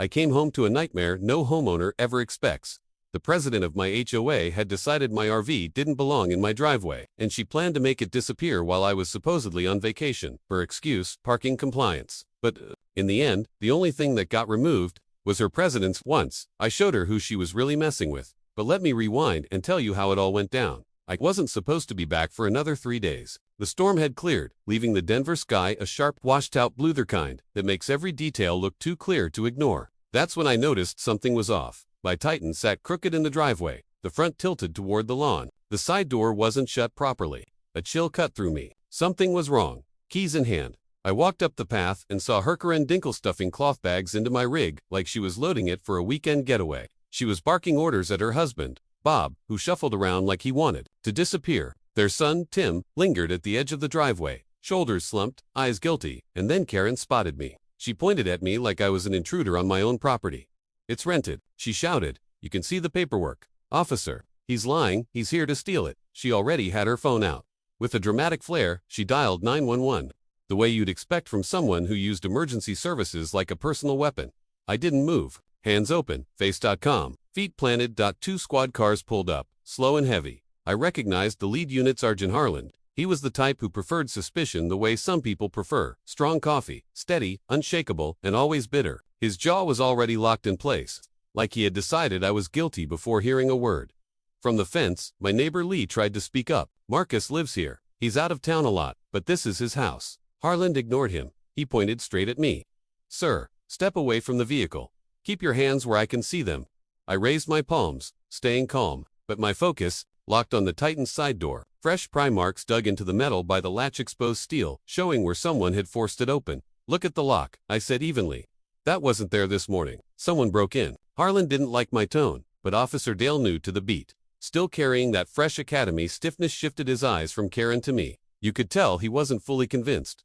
I came home to a nightmare no homeowner ever expects. The president of my HOA had decided my RV didn't belong in my driveway, and she planned to make it disappear while I was supposedly on vacation. Her excuse, parking compliance. But, in the end, the only thing that got removed was her president's. Once, I showed her who she was really messing with. But let me rewind and tell you how it all went down. I wasn't supposed to be back for another 3 days. The storm had cleared, leaving the Denver sky a sharp, washed-out blue, the kind that makes every detail look too clear to ignore. That's when I noticed something was off. My Titan sat crooked in the driveway, the front tilted toward the lawn. The side door wasn't shut properly. A chill cut through me. Something was wrong. Keys in hand, I walked up the path and saw her Karen Dinkle stuffing cloth bags into my rig like she was loading it for a weekend getaway. She was barking orders at her husband, Bob, who shuffled around like he wanted to disappear. Their son, Tim, lingered at the edge of the driveway, shoulders slumped, eyes guilty, and then Karen spotted me. She pointed at me like I was an intruder on my own property. "It's rented," she shouted. "You can see the paperwork." "Officer, he's lying, he's here to steal it." She already had her phone out. With a dramatic flair, she dialed 911, the way you'd expect from someone who used emergency services like a personal weapon. I didn't move. Hands open, face.com, feet planted. 2 squad cars pulled up, slow and heavy. I recognized the lead unit, Sergeant Harland. He was the type who preferred suspicion the way some people prefer: strong coffee, steady, unshakable, and always bitter. His jaw was already locked in place, like he had decided I was guilty before hearing a word. From the fence, my neighbor Lee tried to speak up. "Marcus lives here. He's out of town a lot, but this is his house." Harland ignored him. He pointed straight at me. "Sir, step away from the vehicle. Keep your hands where I can see them." I raised my palms, staying calm, but my focus locked on the Titan's side door. Fresh pry marks dug into the metal by the latch, exposed steel, showing where someone had forced it open. "Look at the lock," I said evenly. "That wasn't there this morning. Someone broke in." Harland didn't like my tone, but Officer Dale knew to the beat. Still carrying that fresh academy stiffness, shifted his eyes from Karen to me. You could tell he wasn't fully convinced.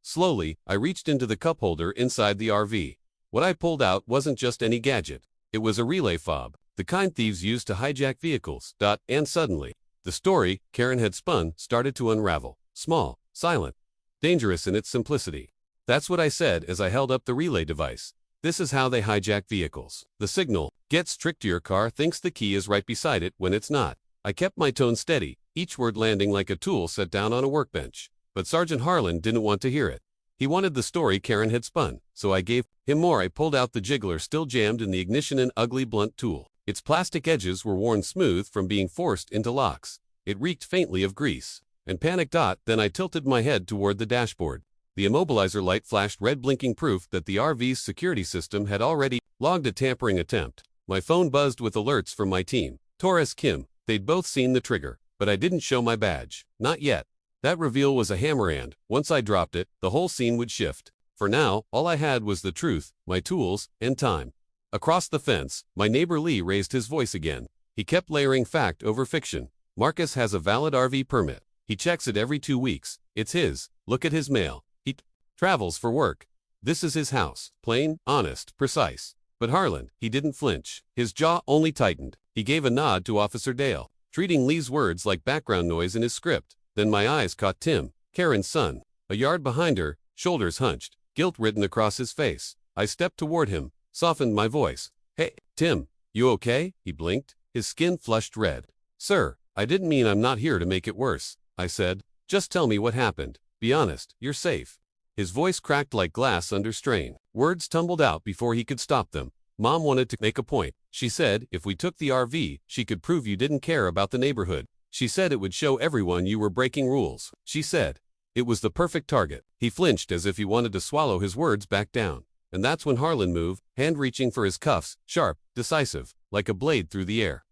Slowly, I reached into the cup holder inside the RV. What I pulled out wasn't just any gadget. It was a relay fob, the kind thieves use to hijack vehicles. And suddenly, the story Karen had spun started to unravel. Small, silent, dangerous in its simplicity. That's what I said as I held up the relay device. This is how they hijack vehicles. The signal gets tricked to your car, thinks the key is right beside it when it's not. I kept my tone steady, each word landing like a tool set down on a workbench. But Sergeant Harland didn't want to hear it. He wanted the story Karen had spun, so I gave him more. I pulled out the jiggler still jammed in the ignition, an ugly blunt tool. Its plastic edges were worn smooth from being forced into locks. It reeked faintly of grease and panic. Then I tilted my head toward the dashboard. The immobilizer light flashed red, blinking proof that the RV's security system had already logged a tampering attempt. My phone buzzed with alerts from my team. Torres, Kim, they'd both seen the trigger, but I didn't show my badge. Not yet. That reveal was a hammer, and once I dropped it, the whole scene would shift. For now, all I had was the truth, my tools, and time. Across the fence, my neighbor Lee raised his voice again. He kept layering fact over fiction. "Marcus has a valid RV permit. He checks it every 2 weeks. It's his. Look at his mail. He travels for work. This is his house. Plain, honest, precise." But Harland, he didn't flinch. His jaw only tightened. He gave a nod to Officer Dale, treating Lee's words like background noise in his script. Then my eyes caught Tim, Karen's son, a yard behind her, shoulders hunched, guilt written across his face. I stepped toward him, softened my voice. "Hey, Tim, you okay?" He blinked, his skin flushed red. "Sir, I didn't mean. I'm not here to make it worse," I said. "Just tell me what happened. Be honest, you're safe." His voice cracked like glass under strain. Words tumbled out before he could stop them. "Mom wanted to make a point. She said if we took the RV, she could prove you didn't care about the neighborhood. She said it would show everyone you were breaking rules. She said it was the perfect target." He flinched as if he wanted to swallow his words back down. And that's when Harland moved, hand reaching for his cuffs, sharp, decisive, like a blade through the air.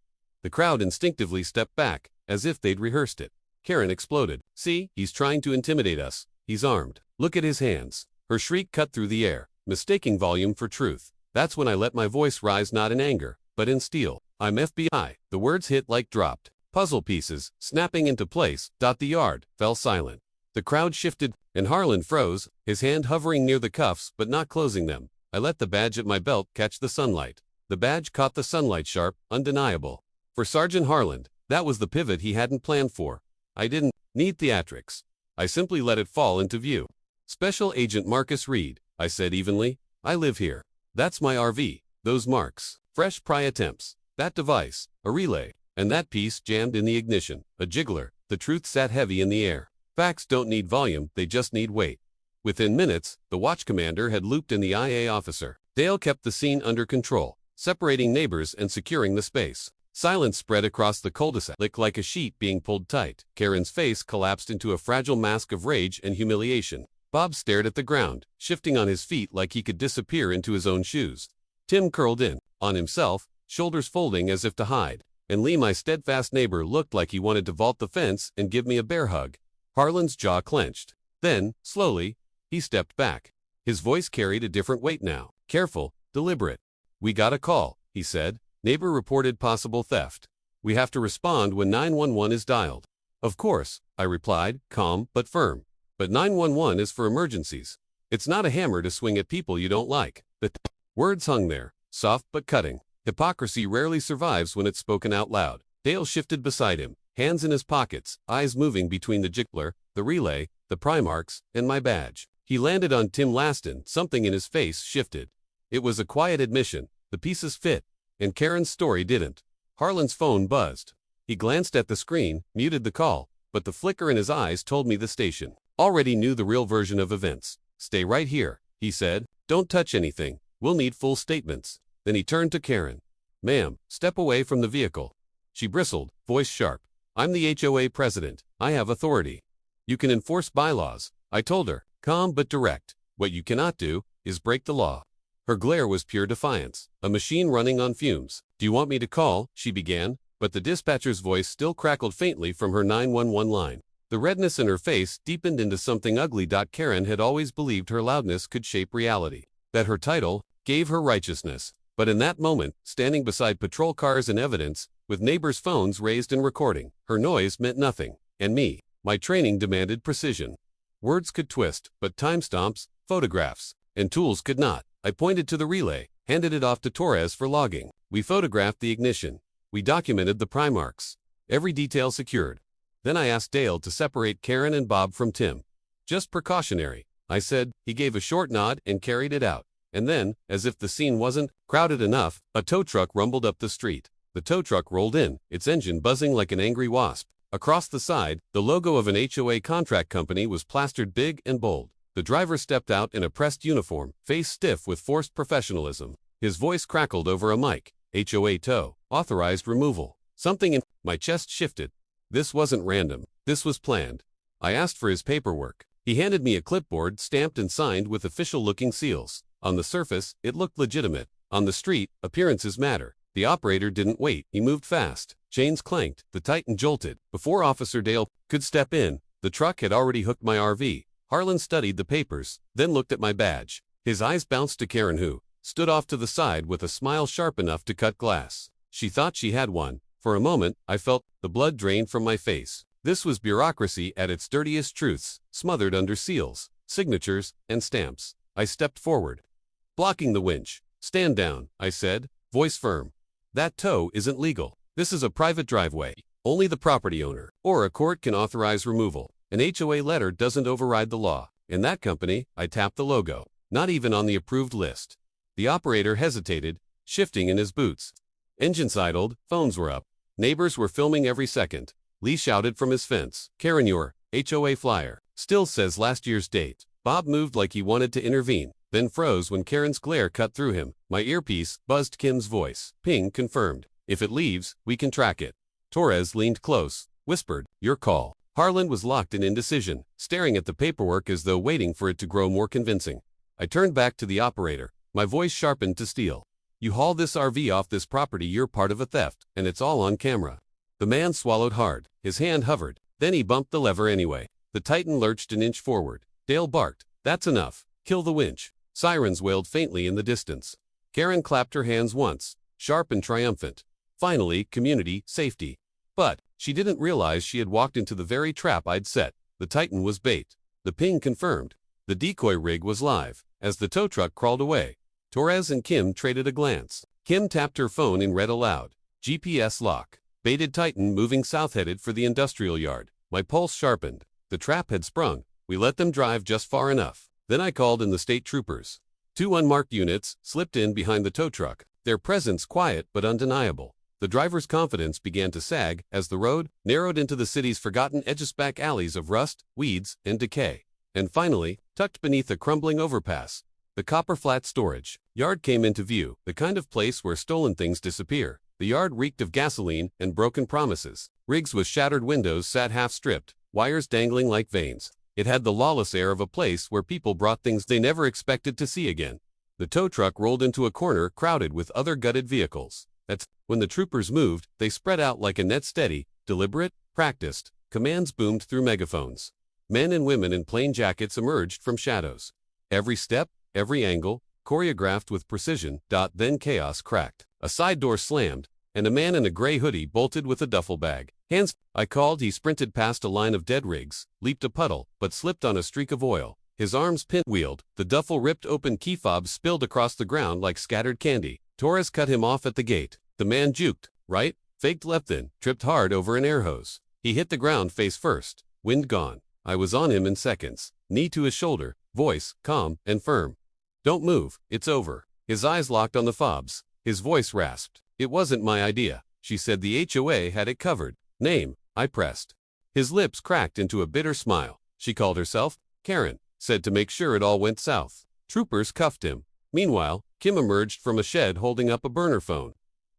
The crowd instinctively stepped back, as if they'd rehearsed it. Karen exploded. "See, he's trying to intimidate us. He's armed. Look at his hands." Her shriek cut through the air, mistaking volume for truth. That's when I let my voice rise, not in anger, but in steel. "I'm FBI." The words hit like dropped puzzle pieces, snapping into place. The yard fell silent. The crowd shifted, and Harland froze, his hand hovering near the cuffs but not closing them. I let the badge at my belt catch the sunlight. The badge caught the sunlight, sharp, undeniable. For Sergeant Harland, that was the pivot he hadn't planned for. I didn't need theatrics. I simply let it fall into view. "Special Agent Marcus Reed," I said evenly. "I live here. That's my RV. Those marks. Fresh pry attempts. That device. A relay. And that piece jammed in the ignition. A jiggler. The truth sat heavy in the air. Facts don't need volume, they just need weight. Within minutes, the watch commander had looped in the IA officer. Dale kept the scene under control, separating neighbors and securing the space. Silence spread across the cul-de-sac like a sheet being pulled tight. Karen's face collapsed into a fragile mask of rage and humiliation. Bob stared at the ground, shifting on his feet like he could disappear into his own shoes. Tim curled in, on himself, shoulders folding as if to hide. And Lee, my steadfast neighbor, looked like he wanted to vault the fence and give me a bear hug. Harlan's jaw clenched. Then, slowly, he stepped back. His voice carried a different weight now. Careful, deliberate. "We got a call," he said. "Neighbor reported possible theft. We have to respond when 911 is dialed." "Of course," I replied, calm but firm. "But 911 is for emergencies. It's not a hammer to swing at people you don't like." The words hung there, soft but cutting. Hypocrisy rarely survives when it's spoken out loud. Dale shifted beside him, hands in his pockets, eyes moving between the jiggler, the relay, the pry marks, and my badge. He landed on Tim Laston. Something in his face shifted. It was a quiet admission. The pieces fit. And Karen's story didn't. Harlan's phone buzzed. He glanced at the screen, muted the call, but the flicker in his eyes told me the station already knew the real version of events. "Stay right here," he said. "Don't touch anything. We'll need full statements." Then he turned to Karen. "Ma'am, step away from the vehicle." She bristled, voice sharp. "I'm the HOA president. I have authority. You can enforce bylaws," I told her, calm but direct. "What you cannot do is break the law." Her glare was pure defiance, a machine running on fumes. "Do you want me to call?" she began, but the dispatcher's voice still crackled faintly from her 911 line. The redness in her face deepened into something ugly. Karen had always believed her loudness could shape reality, that her title gave her righteousness. But in that moment, standing beside patrol cars and evidence, with neighbors' phones raised and recording, her noise meant nothing. And me, my training demanded precision. Words could twist, but timestamps, photographs, and tools could not. I pointed to the relay, handed it off to Torres for logging. We photographed the ignition. We documented the pry marks. Every detail secured. Then I asked Dale to separate Karen and Bob from Tim. "Just precautionary," I said. He gave a short nod and carried it out. And then, as if the scene wasn't crowded enough, a tow truck rumbled up the street. The tow truck rolled in, its engine buzzing like an angry wasp. Across the side, the logo of an HOA contract company was plastered big and bold. The driver stepped out in a pressed uniform, face stiff with forced professionalism. His voice crackled over a mic. "HOA tow. Authorized removal." Something in my chest shifted. This wasn't random. This was planned. I asked for his paperwork. He handed me a clipboard stamped and signed with official-looking seals. On the surface, it looked legitimate. On the street, appearances matter. The operator didn't wait. He moved fast. Chains clanked. The Titan jolted. Before Officer Dale could step in, the truck had already hooked my RV. Harlan studied the papers, then looked at my badge. His eyes bounced to Karen, who stood off to the side with a smile sharp enough to cut glass. She thought she had one. For a moment, I felt the blood drain from my face. This was bureaucracy at its dirtiest truths, smothered under seals, signatures, and stamps. I stepped forward, blocking the winch. "Stand down," I said, voice firm. "That tow isn't legal. This is a private driveway. Only the property owner or a court can authorize removal. An HOA letter doesn't override the law. In that company," I tapped the logo, "not even on the approved list." The operator hesitated, shifting in his boots. Engines idled, phones were up. Neighbors were filming every second. Lee shouted from his fence, "Karen, your HOA flyer still says last year's date." Bob moved like he wanted to intervene, then froze when Karen's glare cut through him. My earpiece buzzed Kim's voice. "Ping confirmed. If it leaves, we can track it." Torres leaned close, whispered, "Your call." Harlan was locked in indecision, staring at the paperwork as though waiting for it to grow more convincing. I turned back to the operator, my voice sharpened to steel. "You haul this RV off this property, you're part of a theft, and it's all on camera." The man swallowed hard. His hand hovered. Then he bumped the lever anyway. The Titan lurched an inch forward. Dale barked, "That's enough. Kill the winch." Sirens wailed faintly in the distance. Karen clapped her hands once, sharp and triumphant. Finally, community, safety. But she didn't realize she had walked into the very trap I'd set. The Titan was bait. The ping confirmed. The decoy rig was live. As the tow truck crawled away, Torres and Kim traded a glance. Kim tapped her phone and read aloud. "GPS lock. Baited Titan moving south headed for the industrial yard." My pulse sharpened. The trap had sprung. We let them drive just far enough. Then I called in the state troopers. Two unmarked units slipped in behind the tow truck, their presence quiet but undeniable. The driver's confidence began to sag as the road narrowed into the city's forgotten edges-back alleys of rust, weeds, and decay. And finally, tucked beneath a crumbling overpass, the copper flat storage yard came into view, the kind of place where stolen things disappear. The yard reeked of gasoline and broken promises. Rigs with shattered windows sat half-stripped, wires dangling like veins. It had the lawless air of a place where people brought things they never expected to see again. The tow truck rolled into a corner crowded with other gutted vehicles. When the troopers moved, they spread out like a net, steady, deliberate, practiced. Commands boomed through megaphones. Men and women in plain jackets emerged from shadows. Every step, every angle, choreographed with precision. Then chaos cracked. A side door slammed, and a man in a gray hoodie bolted with a duffel bag. "Hands!" I called. He sprinted past a line of dead rigs, leaped a puddle, but slipped on a streak of oil. His arms pinwheeled, the duffel ripped open, key fobs spilled across the ground like scattered candy. Torres cut him off at the gate. The man juked, right, faked left, then tripped hard over an air hose. He hit the ground face first, wind gone. I was on him in seconds, knee to his shoulder, voice calm and firm. "Don't move, it's over." His eyes locked on the fobs. His voice rasped. "It wasn't my idea," she said. "The HOA had it covered." "Name," I pressed. His lips cracked into a bitter smile. She called herself Karen, said to make sure it all went south. Troopers cuffed him. Meanwhile, Kim emerged from a shed holding up a burner phone.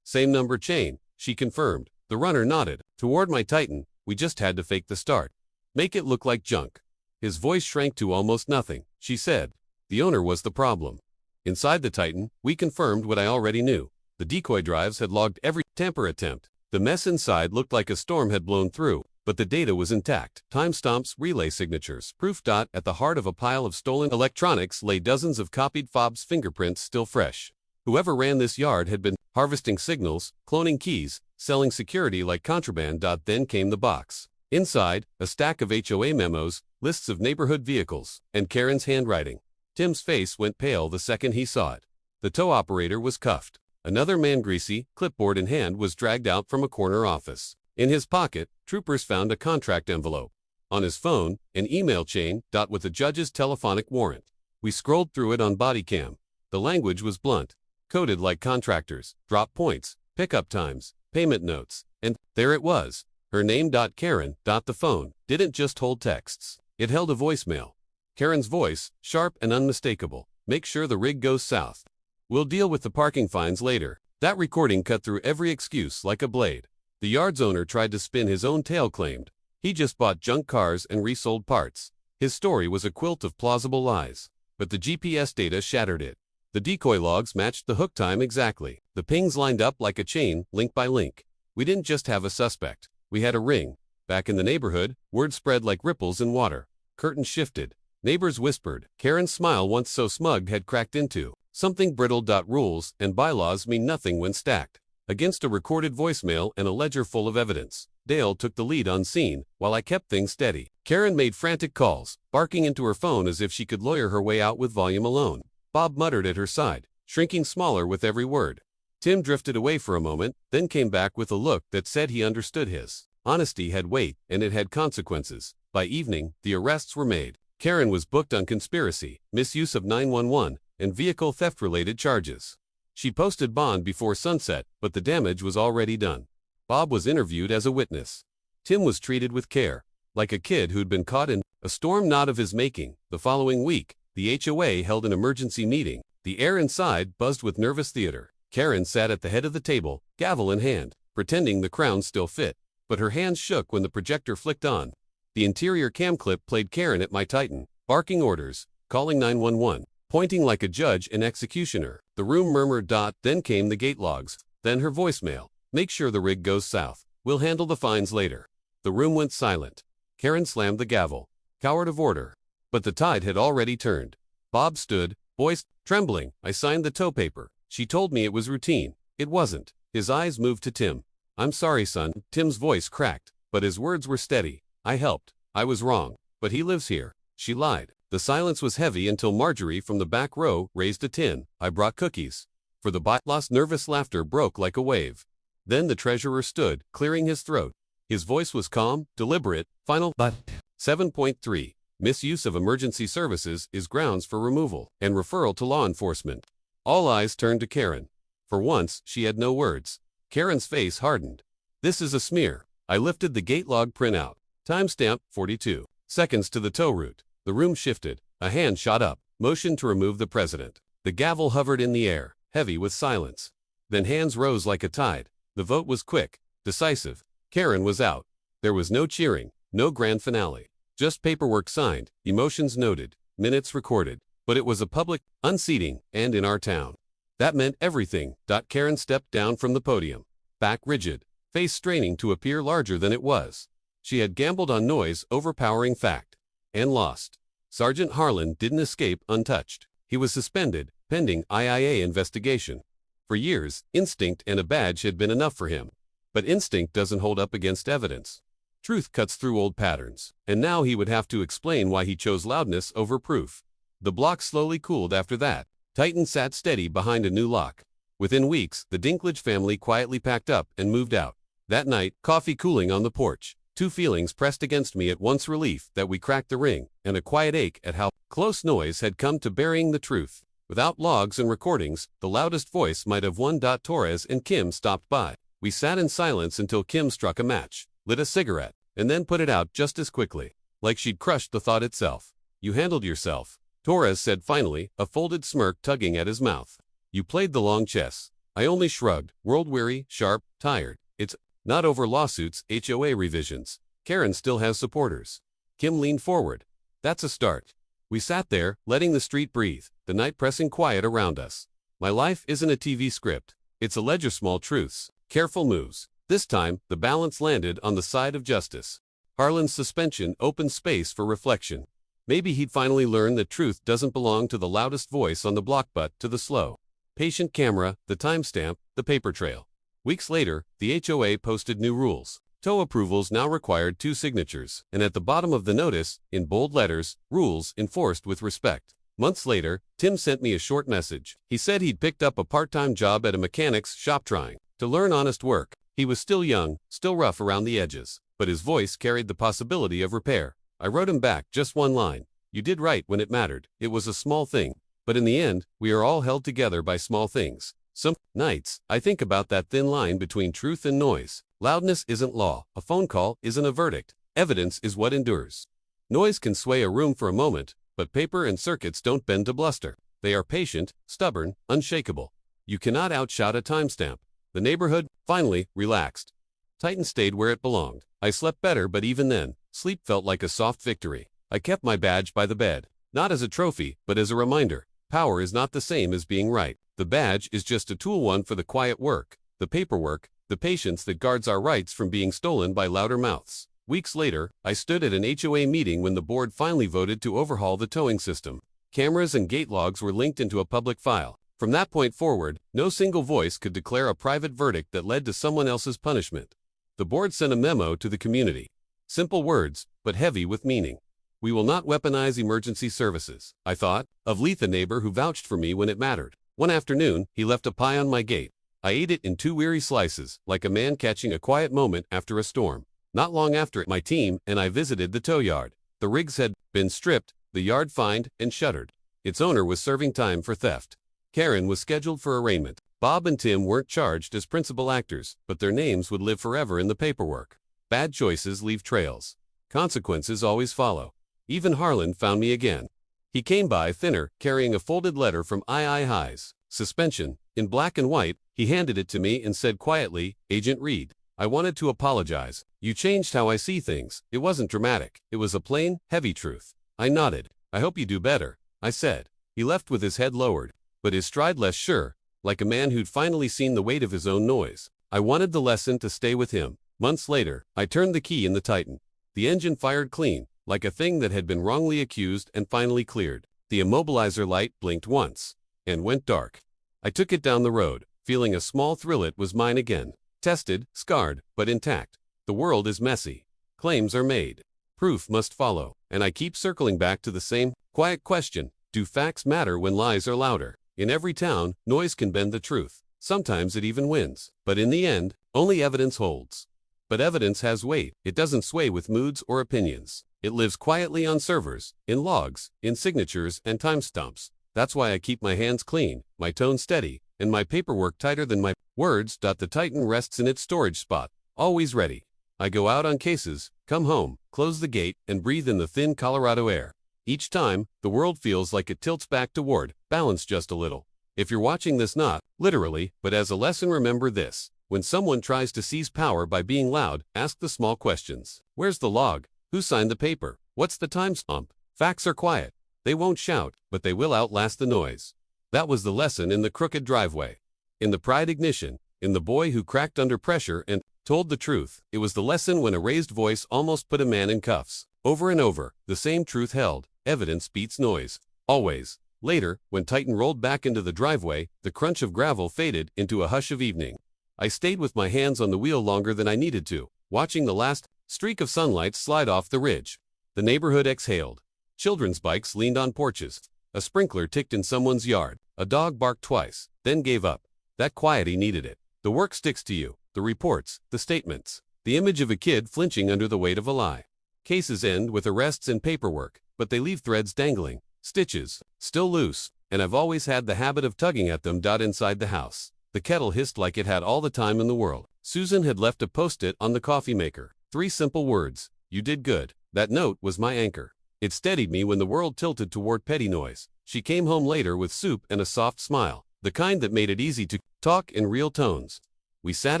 "Same number chain," she confirmed. The runner nodded. "Toward my Titan, we just had to fake the start. Make it look like junk." His voice shrank to almost nothing. She said, "The owner was the problem." Inside the Titan, we confirmed what I already knew. The decoy drives had logged every tamper attempt. The mess inside looked like a storm had blown through, but the data was intact. Timestamps, relay signatures, proof. At the heart of a pile of stolen electronics lay dozens of copied fobs, fingerprints still fresh. Whoever ran this yard had been harvesting signals, cloning keys, selling security like contraband. Then came the box. Inside, a stack of HOA memos, lists of neighborhood vehicles, and Karen's handwriting. Tim's face went pale the second he saw it. The tow operator was cuffed. Another man, greasy, clipboard in hand, was dragged out from a corner office. In his pocket, troopers found a contract envelope. On his phone, an email chain. With the judge's telephonic warrant. We scrolled through it on body cam. The language was blunt, coded like contractors, drop points, pickup times, payment notes, and there it was. Her name. Karen. The phone didn't just hold texts. It held a voicemail. Karen's voice, sharp and unmistakable. "Make sure the rig goes south. We'll deal with the parking fines later." That recording cut through every excuse like a blade. The yard's owner tried to spin his own tale, claimed he just bought junk cars and resold parts. His story was a quilt of plausible lies, but the GPS data shattered it. The decoy logs matched the hook time exactly. The pings lined up like a chain, link by link. We didn't just have a suspect. We had a ring. Back in the neighborhood, word spread like ripples in water. Curtains shifted. Neighbors whispered. Karen's smile, once so smug, had cracked into something brittle. Rules and bylaws mean nothing when stacked against a recorded voicemail and a ledger full of evidence. Dale took the lead on scene, while I kept things steady. Karen made frantic calls, barking into her phone as if she could lawyer her way out with volume alone. Bob muttered at her side, shrinking smaller with every word. Tim drifted away for a moment, then came back with a look that said he understood. His honesty had weight, and it had consequences. By evening, the arrests were made. Karen was booked on conspiracy, misuse of 911, and vehicle theft-related charges. She posted bond before sunset, but the damage was already done. Bob was interviewed as a witness. Tim was treated with care, like a kid who'd been caught in a storm not of his making. The following week, the HOA held an emergency meeting. The air inside buzzed with nervous theater. Karen sat at the head of the table, gavel in hand, pretending the crown still fit, but her hands shook when the projector flicked on. The interior cam clip played Karen at my Titan, barking orders, calling 911, pointing like a judge and executioner. The room murmured. Then came the gate logs, then her voicemail. "Make sure the rig goes south. We'll handle the fines later." The room went silent. Karen slammed the gavel, coward of order. But the tide had already turned. Bob stood, voice trembling. "I signed the tow paper. She told me it was routine. It wasn't." His eyes moved to Tim. "I'm sorry, son." Tim's voice cracked, but his words were steady. "I helped. I was wrong. But he lives here." She lied. The silence was heavy until Marjorie from the back row raised a tin. "I brought cookies." For the lost nervous laughter broke like a wave. Then the treasurer stood, clearing his throat. His voice was calm, deliberate, final. But 7.3. Misuse of emergency services is grounds for removal and referral to law enforcement. All eyes turned to Karen. For once, she had no words. Karen's face hardened. This is a smear. I lifted the gate log printout. Timestamp 42 seconds to the tow route. The room shifted. A hand shot up, motioned to remove the president. The gavel hovered in the air, heavy with silence. Then hands rose like a tide. The vote was quick, decisive. Karen was out. There was no cheering, no grand finale. Just paperwork signed, emotions noted, minutes recorded. But it was a public unseating, and in our town. That meant everything. Karen stepped down from the podium, back rigid, face straining to appear larger than it was. She had gambled on noise overpowering fact. And lost. Sergeant Harlan didn't escape untouched. He was suspended, pending IIA investigation. For years, instinct and a badge had been enough for him. But instinct doesn't hold up against evidence. Truth cuts through old patterns, and now he would have to explain why he chose loudness over proof. The block slowly cooled after that. Titan sat steady behind a new lock. Within weeks, the Dinklage family quietly packed up and moved out. That night, coffee cooling on the porch. Two feelings pressed against me at once: relief that we cracked the ring, and a quiet ache at how close noise had come to burying the truth. Without logs and recordings, the loudest voice might have won. Torres and Kim stopped by. We sat in silence until Kim struck a match, lit a cigarette, and then put it out just as quickly, like she'd crushed the thought itself. You handled yourself, Torres said finally, a folded smirk tugging at his mouth. You played the long chess. I only shrugged, world-weary, sharp, tired. It's not over lawsuits, HOA revisions. Karen still has supporters. Kim leaned forward. That's a start. We sat there, letting the street breathe, the night pressing quiet around us. My life isn't a TV script. It's a ledger, small truths, careful moves. This time, the balance landed on the side of justice. Harlan's suspension opened space for reflection. Maybe he'd finally learn that truth doesn't belong to the loudest voice on the block but to the slow, patient camera, the timestamp, the paper trail. Weeks later, the HOA posted new rules. Tow approvals now required 2 signatures, and at the bottom of the notice, in bold letters, rules enforced with respect. Months later, Tim sent me a short message. He said he'd picked up a part-time job at a mechanic's shop trying to learn honest work. He was still young, still rough around the edges, but his voice carried the possibility of repair. I wrote him back just one line. You did right when it mattered. It was a small thing. But in the end, we are all held together by small things. Some nights, I think about that thin line between truth and noise. Loudness isn't law. A phone call isn't a verdict. Evidence is what endures. Noise can sway a room for a moment, but paper and circuits don't bend to bluster. They are patient, stubborn, unshakable. You cannot outshout a timestamp. The neighborhood, finally, relaxed. Titan stayed where it belonged. I slept better, but even then, sleep felt like a soft victory. I kept my badge by the bed. Not as a trophy, but as a reminder. Power is not the same as being right. The badge is just a tool, one for the quiet work, the paperwork, the patience that guards our rights from being stolen by louder mouths. Weeks later, I stood at an HOA meeting when the board finally voted to overhaul the towing system. Cameras and gate logs were linked into a public file. From that point forward, no single voice could declare a private verdict that led to someone else's punishment. The board sent a memo to the community. Simple words, but heavy with meaning. We will not weaponize emergency services. I thought of Leith, a neighbor who vouched for me when it mattered. One afternoon, he left a pie on my gate. I ate it in 2 weary slices, like a man catching a quiet moment after a storm. Not long after it, my team and I visited the tow yard. The rigs had been stripped, the yard fined, and shuttered. Its owner was serving time for theft. Karen was scheduled for arraignment. Bob and Tim weren't charged as principal actors, but their names would live forever in the paperwork. Bad choices leave trails. Consequences always follow. Even Harlan found me again. He came by, thinner, carrying a folded letter from II Highs. Suspension. In black and white, he handed it to me and said quietly, Agent Reed. I wanted to apologize. You changed how I see things. It wasn't dramatic. It was a plain, heavy truth. I nodded. I hope you do better, I said. He left with his head lowered, but his stride less sure, like a man who'd finally seen the weight of his own noise. I wanted the lesson to stay with him. Months later, I turned the key in the Titan. The engine fired clean, like a thing that had been wrongly accused and finally cleared. The immobilizer light blinked once, and went dark. I took it down the road, feeling a small thrill. It was mine again. Tested, scarred, but intact. The world is messy. Claims are made. Proof must follow. And I keep circling back to the same quiet question. Do facts matter when lies are louder? In every town, noise can bend the truth. Sometimes it even wins. But in the end, only evidence holds. But evidence has weight. It doesn't sway with moods or opinions. It lives quietly on servers, in logs, in signatures and timestamps. That's why I keep my hands clean, my tone steady, and my paperwork tighter than my words. The Titan rests in its storage spot, always ready. I go out on cases, come home, close the gate, and breathe in the thin Colorado air. Each time, the world feels like it tilts back toward balance just a little. If you're watching this not literally, but as a lesson, remember this. When someone tries to seize power by being loud, ask the small questions. Where's the log? Who signed the paper? What's the timestamp? Facts are quiet. They won't shout, but they will outlast the noise. That was the lesson in the crooked driveway. In the pride ignition, in the boy who cracked under pressure and told the truth. It was the lesson when a raised voice almost put a man in cuffs. Over and over, the same truth held. Evidence beats noise. Always. Later, when Titan rolled back into the driveway, the crunch of gravel faded into a hush of evening. I stayed with my hands on the wheel longer than I needed to, watching the last streak of sunlight slide off the ridge. The neighborhood exhaled. Children's bikes leaned on porches. A sprinkler ticked in someone's yard. A dog barked twice, then gave up. That quiet, he needed it. The work sticks to you. The reports, the statements. The image of a kid flinching under the weight of a lie. Cases end with arrests and paperwork, but they leave threads dangling, stitches, still loose, and I've always had the habit of tugging at them. Inside the house. The kettle hissed like it had all the time in the world. Susan had left a post-it on the coffee maker. 3 simple words. You did good. That note was my anchor. It steadied me when the world tilted toward petty noise. She came home later with soup and a soft smile, the kind that made it easy to talk in real tones. We sat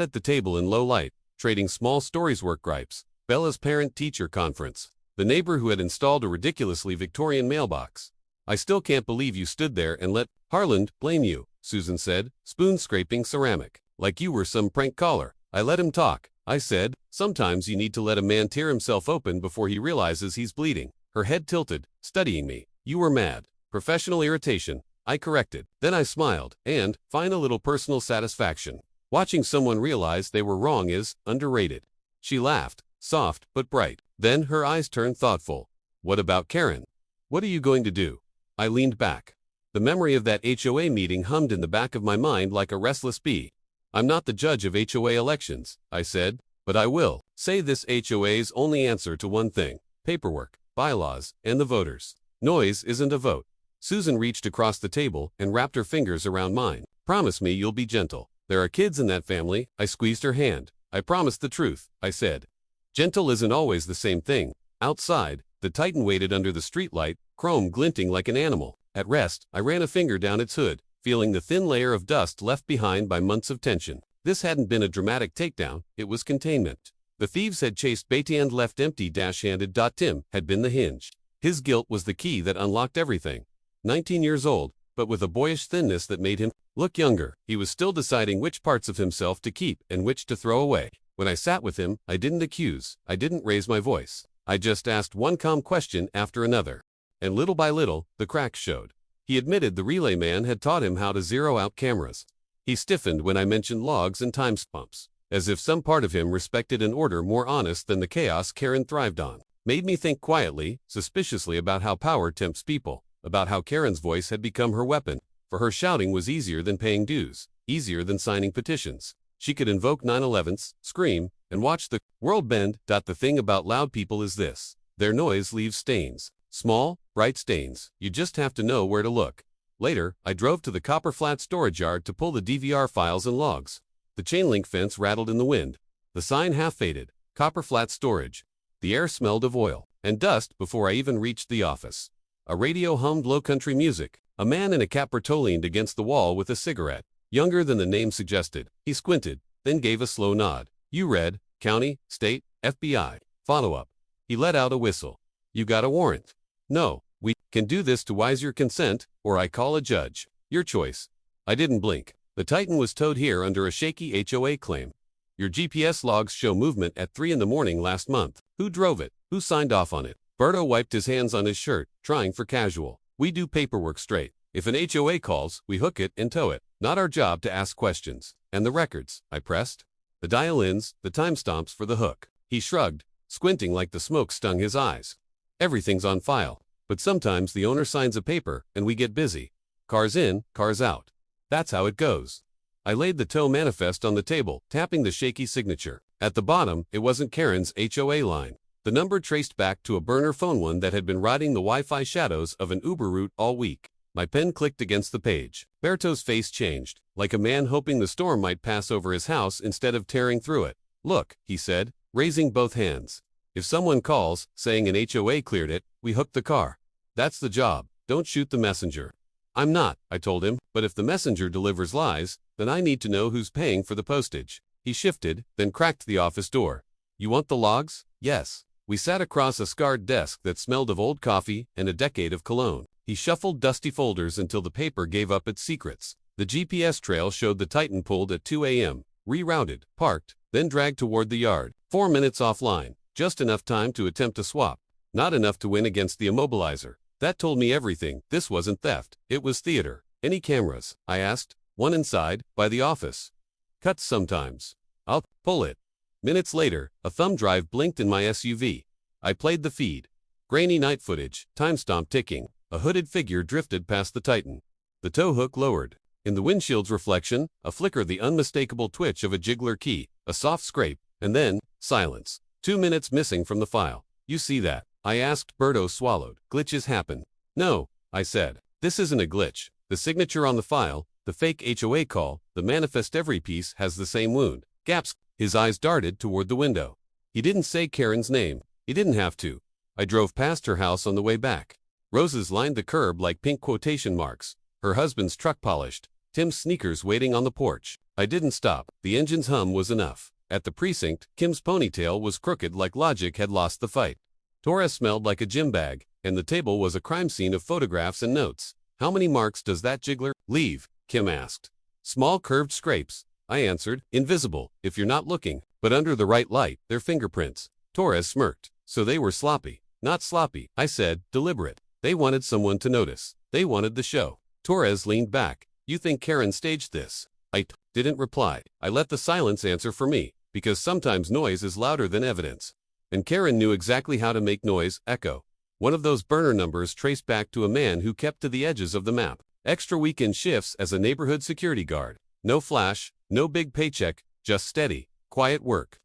at the table in low light, trading small stories, work gripes, Bella's parent-teacher conference, the neighbor who had installed a ridiculously Victorian mailbox. I still can't believe you stood there and let Harland blame you, Susan said, spoon-scraping ceramic. Like you were some prank caller. I let him talk, I said. Sometimes you need to let a man tear himself open before he realizes he's bleeding. Her head tilted, studying me. You were mad. Professional irritation, I corrected. Then I smiled, and, find a little personal satisfaction. Watching someone realize they were wrong is underrated. She laughed, soft but bright. Then her eyes turned thoughtful. What about Karen? What are you going to do? I leaned back. The memory of that HOA meeting hummed in the back of my mind like a restless bee. I'm not the judge of HOA elections, I said, but I will say this: HOA's only answer to one thing: paperwork, bylaws, and the voters. Noise isn't a vote. Susan reached across the table and wrapped her fingers around mine. Promise me you'll be gentle. There are kids in that family. I squeezed her hand. I promised the truth, I said. Gentle isn't always the same thing. Outside, the Titan waited under the streetlight, chrome glinting like an animal. At rest, I ran a finger down its hood, feeling the thin layer of dust left behind by months of tension. This hadn't been a dramatic takedown, it was containment. The thieves had chased Beatty and left empty dash-handed. Tim had been the hinge. His guilt was the key that unlocked everything. 19 years old, but with a boyish thinness that made him look younger. He was still deciding which parts of himself to keep and which to throw away. When I sat with him, I didn't accuse, I didn't raise my voice. I just asked one calm question after another. And little by little, the cracks showed. He admitted the relay man had taught him how to zero out cameras. He stiffened when I mentioned logs and timestamps, as if some part of him respected an order more honest than the chaos Karen thrived on. Made me think quietly, suspiciously, about how power tempts people, about how Karen's voice had become her weapon. For her, shouting was easier than paying dues, easier than signing petitions. She could invoke 9/11s, scream, and watch the world bend. The thing about loud people is this: their noise leaves stains. Small, bright stains. You just have to know where to look. Later, I drove to the Copper Flat storage yard to pull the DVR files and logs. The chain link fence rattled in the wind. The sign half faded. Copper Flat Storage. The air smelled of oil and dust before I even reached the office. A radio hummed low country music. A man in a caperto leaned against the wall with a cigarette. Younger than the name suggested. He squinted, then gave a slow nod. You read, county, state, FBI. Follow-up. He let out a whistle. You got a warrant? No, we can do this to wise your consent, or I call a judge. Your choice. I didn't blink. The Titan was towed here under a shaky HOA claim. Your GPS logs show movement at 3 in the morning last month. Who drove it? Who signed off on it? Berto wiped his hands on his shirt, trying for casual. We do paperwork straight. If an HOA calls, we hook it and tow it. Not our job to ask questions. And the records, I pressed. The dial-ins, the timestamps for the hook. He shrugged, squinting like the smoke stung his eyes. Everything's on file. But sometimes the owner signs a paper and we get busy. Cars in, cars out. That's how it goes. I laid the tow manifest on the table, tapping the shaky signature. At the bottom, it wasn't Karen's HOA line. The number traced back to a burner phone one that had been riding the Wi-Fi shadows of an Uber route all week. My pen clicked against the page. Berto's face changed, like a man hoping the storm might pass over his house instead of tearing through it. "Look," he said, raising both hands. "If someone calls, saying an HOA cleared it, we hook the car. That's the job. Don't shoot the messenger." "I'm not," I told him, "but if the messenger delivers lies, then I need to know who's paying for the postage." He shifted, then cracked the office door. "You want the logs?" "Yes." We sat across a scarred desk that smelled of old coffee and a decade of cologne. He shuffled dusty folders until the paper gave up its secrets. The GPS trail showed the Titan pulled at 2 a.m., rerouted, parked, then dragged toward the yard. 4 minutes offline, just enough time to attempt a swap. Not enough to win against the immobilizer. That told me everything. This wasn't theft. It was theater. "Any cameras?" I asked. "One inside, by the office. Cuts sometimes." "I'll pull it." Minutes later, a thumb drive blinked in my SUV. I played the feed. Grainy night footage, timestamp ticking. A hooded figure drifted past the Titan. The tow hook lowered. In the windshield's reflection, a flicker, the unmistakable twitch of a jiggler key, a soft scrape, and then, silence. 2 minutes missing from the file. "You see that?" I asked. Berto swallowed. "Glitches happen." "No," I said. "This isn't a glitch. The signature on the file, the fake HOA call, the manifest every piece has the same wound. Gaps." His eyes darted toward the window. He didn't say Karen's name. He didn't have to. I drove past her house on the way back. Roses lined the curb like pink quotation marks. Her husband's truck polished. Tim's sneakers waiting on the porch. I didn't stop. The engine's hum was enough. At the precinct, Kim's ponytail was crooked like logic had lost the fight. Torres smelled like a gym bag, and the table was a crime scene of photographs and notes. "How many marks does that jiggler leave?" Kim asked. "Small curved scrapes," I answered. "Invisible, if you're not looking, but under the right light, they're fingerprints." Torres smirked. "So they were sloppy." "Not sloppy," I said, "deliberate. They wanted someone to notice. They wanted the show." Torres leaned back. "You think Karen staged this?" I didn't reply. I let the silence answer for me, because sometimes noise is louder than evidence. And Karen knew exactly how to make noise echo. One of those burner numbers traced back to a man who kept to the edges of the map. Extra weekend shifts as a neighborhood security guard. No flash, no big paycheck, just steady, quiet work.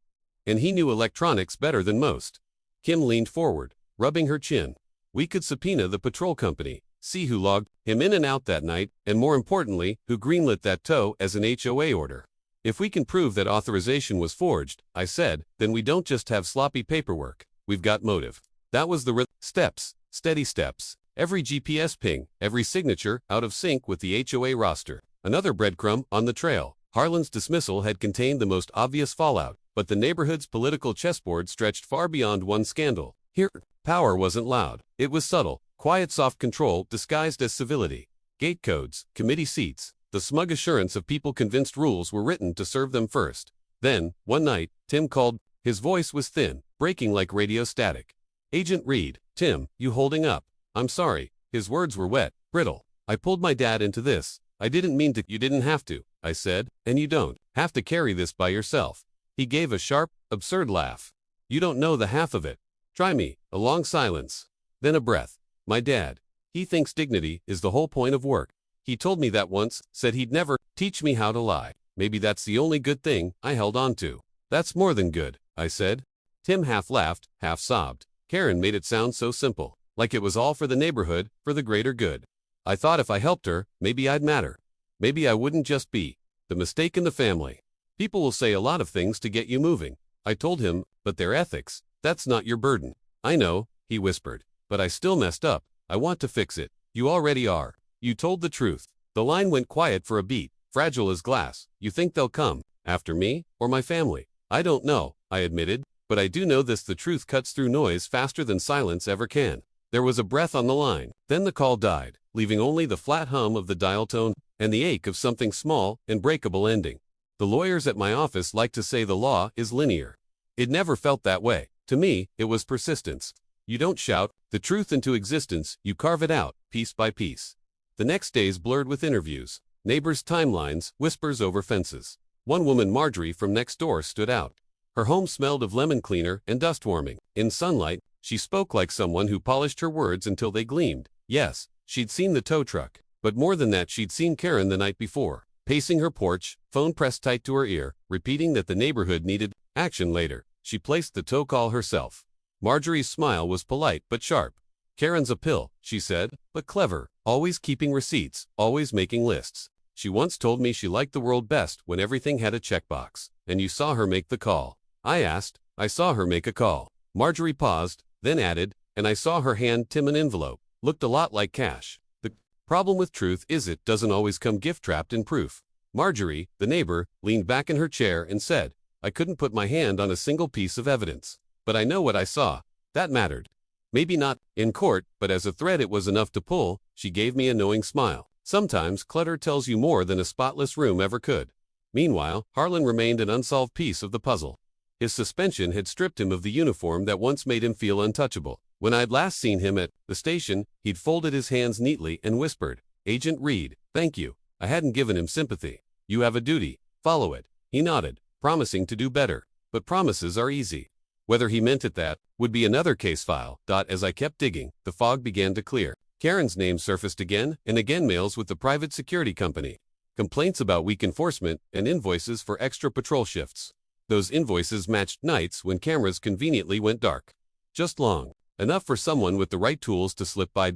And he knew electronics better than most. Kim leaned forward, rubbing her chin. "We could subpoena the patrol company, see who logged him in and out that night, and more importantly, who greenlit that tow as an HOA order. If we can prove that authorization was forged," I said, "then we don't just have sloppy paperwork. We've got motive." That was the steps, steady steps. Every GPS ping, every signature out of sync with the HOA roster. Another breadcrumb on the trail. Harlan's dismissal had contained the most obvious fallout, but the neighborhood's political chessboard stretched far beyond one scandal. Here, power wasn't loud. It was subtle, quiet, soft control disguised as civility. Gate codes, committee seats, the smug assurance of people convinced rules were written to serve them first. Then, one night, Tim called. His voice was thin, breaking like radio static. "Agent Reed." "Tim, you holding up?" "I'm sorry." His words were wet, brittle. "I pulled my dad into this. I didn't mean to." "You didn't have to," I said, "and you don't have to carry this by yourself." He gave a sharp, absurd laugh. "You don't know the half of it. Try me." A long silence. Then a breath. "My dad. He thinks dignity is the whole point of work. He told me that once, said he'd never teach me how to lie. Maybe that's the only good thing I held on to." "That's more than good," I said. Tim half laughed, half sobbed. Karen made it sound so simple, like it was all for the neighborhood, for the greater good. I thought if I helped her, maybe I'd matter. Maybe I wouldn't just be the mistake in the family. "People will say a lot of things to get you moving," I told him, "but their ethics, that's not your burden." "I know," he whispered, "but I still messed up. I want to fix it." "You already are. You told the truth." The line went quiet for a beat, fragile as glass. "You think they'll come after me, or my family?" "I don't know," I admitted, "but I do know this: the truth cuts through noise faster than silence ever can." There was a breath on the line. Then the call died, leaving only the flat hum of the dial tone and the ache of something small and breakable ending. The lawyers at my office like to say the law is linear. It never felt that way. To me, it was persistence. You don't shout the truth into existence, you carve it out, piece by piece. The next days blurred with interviews, neighbors' timelines, whispers over fences. One woman, Marjorie from next door, stood out. Her home smelled of lemon cleaner and dust warming. In sunlight, she spoke like someone who polished her words until they gleamed. Yes, she'd seen the tow truck, but more than that, she'd seen Karen the night before, pacing her porch, phone pressed tight to her ear, repeating that the neighborhood needed Action later. She placed the tow call herself. Marjorie's smile was polite but sharp. Karen's a pill, she said, but clever, always keeping receipts, always making lists. She once told me she liked the world best when everything had a checkbox, and you saw her make the call. I asked. I saw her make a call. Marjorie paused, then added, and I saw her hand Tim an envelope. Looked a lot like cash. The problem with truth is it doesn't always come gift-wrapped in proof. Marjorie, the neighbor, leaned back in her chair and said, I couldn't put my hand on a single piece of evidence. But I know what I saw. That mattered. Maybe not in court, but as a thread it was enough to pull. She gave me a knowing smile. Sometimes clutter tells you more than a spotless room ever could. Meanwhile, Harlan remained an unsolved piece of the puzzle. His suspension had stripped him of the uniform that once made him feel untouchable. When I'd last seen him at the station, he'd folded his hands neatly and whispered, Agent Reed, thank you. I hadn't given him sympathy. You have a duty. Follow it. He nodded, promising to do better. But promises are easy. Whether he meant it that would be another case file. As I kept digging, the fog began to clear. Karen's name surfaced again and again, mails with the private security company. Complaints about weak enforcement and invoices for extra patrol shifts. Those invoices matched nights when cameras conveniently went dark. Just long enough for someone with the right tools to slip by.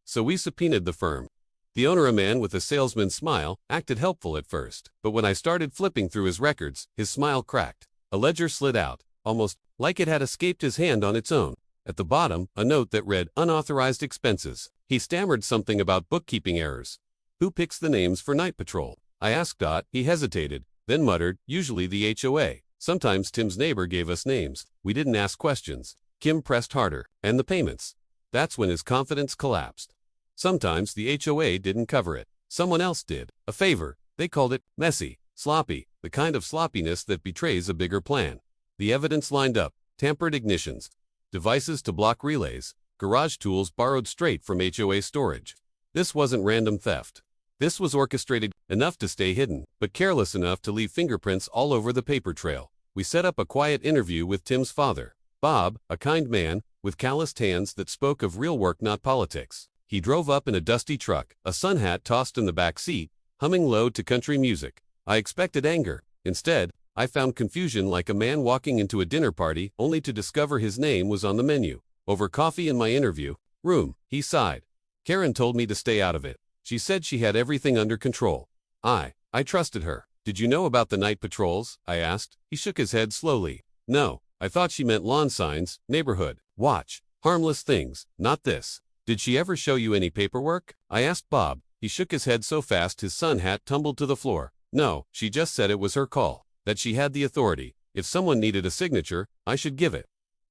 So we subpoenaed the firm. The owner, a man with a salesman's smile, acted helpful at first, but when I started flipping through his records, his smile cracked. A ledger slid out, almost like it had escaped his hand on its own. At the bottom, a note that read, unauthorized expenses. He stammered something about bookkeeping errors. Who picks the names for night patrol? I asked. He hesitated, then muttered, usually the HOA. Sometimes Tim's neighbor gave us names. We didn't ask questions. Kim pressed harder. And the payments. That's when his confidence collapsed. Sometimes the HOA didn't cover it. Someone else did. A favor. They called it messy, sloppy, the kind of sloppiness that betrays a bigger plan. The evidence lined up. Tampered ignitions. Devices to block relays. Garage tools borrowed straight from HOA storage. This wasn't random theft. This was orchestrated, enough to stay hidden, but careless enough to leave fingerprints all over the paper trail. We set up a quiet interview with Tim's father, Bob, a kind man, with calloused hands that spoke of real work, not politics. He drove up in a dusty truck, a sun hat tossed in the back seat, humming low to country music. I expected anger. Instead, I found confusion, like a man walking into a dinner party only to discover his name was on the menu. Over coffee in my interview room, he sighed. Karen told me to stay out of it. She said she had everything under control. I trusted her. Did you know about the night patrols? I asked. He shook his head slowly. No, I thought she meant lawn signs, neighborhood watch, harmless things, not this. Did she ever show you any paperwork? I asked Bob. He shook his head so fast his sun hat tumbled to the floor. No, she just said it was her call, that she had the authority. If someone needed a signature, I should give it.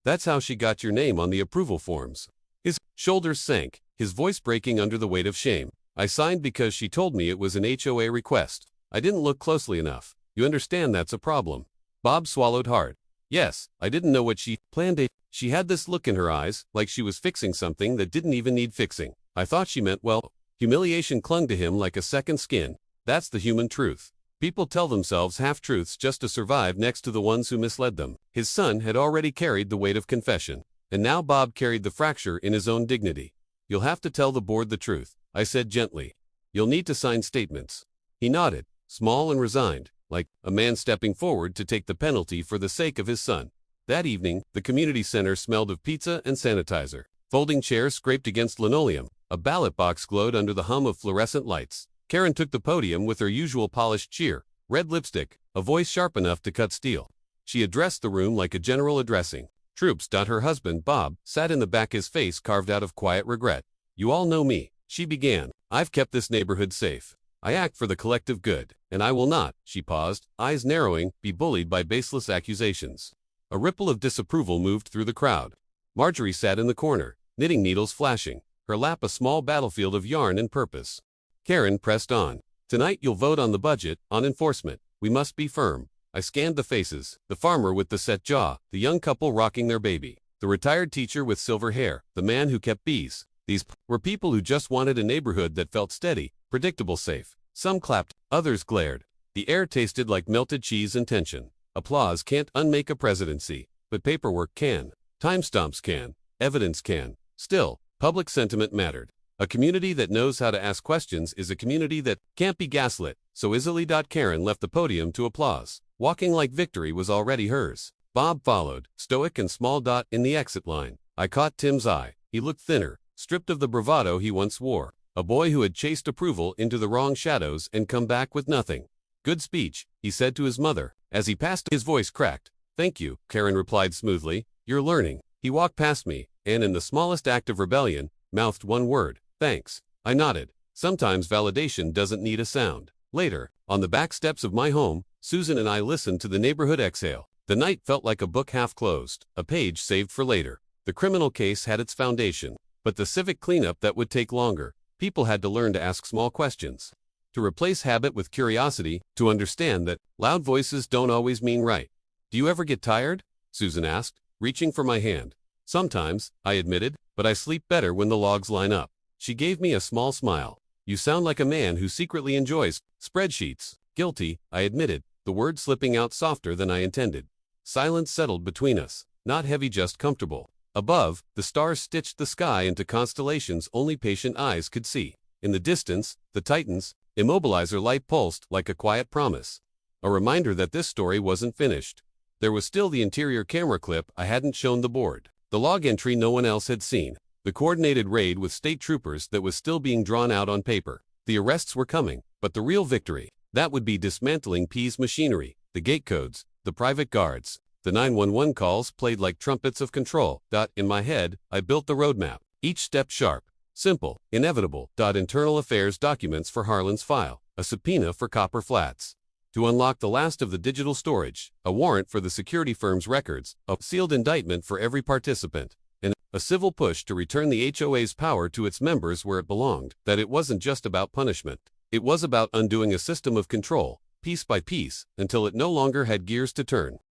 That's how she got your name on the approval forms. His shoulders sank, his voice breaking under the weight of shame. I signed because she told me it was an HOA request. I didn't look closely enough. You understand that's a problem. Bob swallowed hard. Yes, I didn't know what she planned. She had this look in her eyes, like she was fixing something that didn't even need fixing. I thought she meant, well, humiliation clung to him like a second skin. That's the human truth. People tell themselves half-truths just to survive next to the ones who misled them. His son had already carried the weight of confession, and now Bob carried the fracture in his own dignity. You'll have to tell the board the truth, I said gently. You'll need to sign statements. He nodded, small and resigned, like a man stepping forward to take the penalty for the sake of his son. That evening, the community center smelled of pizza and sanitizer. Folding chairs scraped against linoleum. A ballot box glowed under the hum of fluorescent lights. Karen took the podium with her usual polished cheer, red lipstick, a voice sharp enough to cut steel. She addressed the room like a general addressing troops. Her husband, Bob, sat in the back, his face carved out of quiet regret. You all know me, she began. I've kept this neighborhood safe. I act for the collective good, and I will not, she paused, eyes narrowing, be bullied by baseless accusations. A ripple of disapproval moved through the crowd. Marjorie sat in the corner, knitting needles flashing, her lap a small battlefield of yarn and purpose. Karen pressed on. Tonight you'll vote on the budget, on enforcement. We must be firm. I scanned the faces, the farmer with the set jaw, the young couple rocking their baby, the retired teacher with silver hair, the man who kept bees. These were people who just wanted a neighborhood that felt steady, predictable, safe. Some clapped, others glared. The air tasted like melted cheese and tension. Applause can't unmake a presidency, but paperwork can. Timestamps can. Evidence can. Still, public sentiment mattered. A community that knows how to ask questions is a community that can't be gaslit, so easily. Karen left the podium to applause. walking like victory was already hers. Bob followed, stoic and small. In the exit line, I caught Tim's eye. He looked thinner, stripped of the bravado he once wore. A boy who had chased approval into the wrong shadows and come back with nothing. "Good speech," he said to his mother. As he passed, his voice cracked. "Thank you," Karen replied smoothly. "You're learning." He walked past me, and in the smallest act of rebellion, mouthed one word: "Thanks." I nodded. Sometimes validation doesn't need a sound. Later, on the back steps of my home, Susan and I listened to the neighborhood exhale. The night felt like a book half closed, a page saved for later. The criminal case had its foundation, but the civic cleanup that would take longer. People had to learn to ask small questions, to replace habit with curiosity, to understand that loud voices don't always mean right. "Do you ever get tired?" Susan asked, reaching for my hand. "Sometimes," I admitted, "but I sleep better when the logs line up." She gave me a small smile. "You sound like a man who secretly enjoys spreadsheets." "Guilty," I admitted, the word slipping out softer than I intended. Silence settled between us, not heavy, just comfortable. Above, the stars stitched the sky into constellations only patient eyes could see. In the distance, the Titan's immobilizer light pulsed like a quiet promise, a reminder that this story wasn't finished. There was still the interior camera clip I hadn't shown the board, the log entry no one else had seen, the coordinated raid with state troopers that was still being drawn out on paper. The arrests were coming, but the real victory, that would be dismantling P's machinery, the gate codes, the private guards. The 911 calls played like trumpets of control. In my head, I built the roadmap, each step sharp, simple, inevitable. Internal affairs documents for Harlan's file, a subpoena for Copper Flats, to unlock the last of the digital storage, a warrant for the security firm's records, a sealed indictment for every participant, and a civil push to return the HOA's power to its members where it belonged. That it wasn't just about punishment. It was about undoing a system of control, piece by piece, until it no longer had gears to turn.